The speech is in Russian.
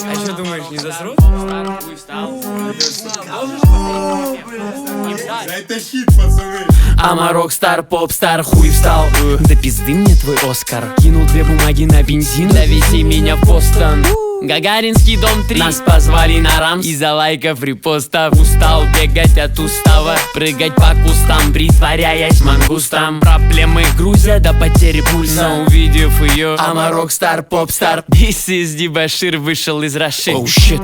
А что думаешь, не засрут? Это хит, пацаны. Ама рок-стар, поп-стар, хуй встал. Да пизды мне твой Оскар. Кинул 2 бумаги на бензин, довези меня в Бостон. Гагаринский дом 3. Нас позвали на рамс из-за лайков, репостов. Устал бегать от устава, прыгать по кустам, притворяясь мангустом. Проблемы грузят до потери пульса. Но увидев ее, Ама рок-стар, поп-стар, This is Дебашир вышел из Раши. Oh shit.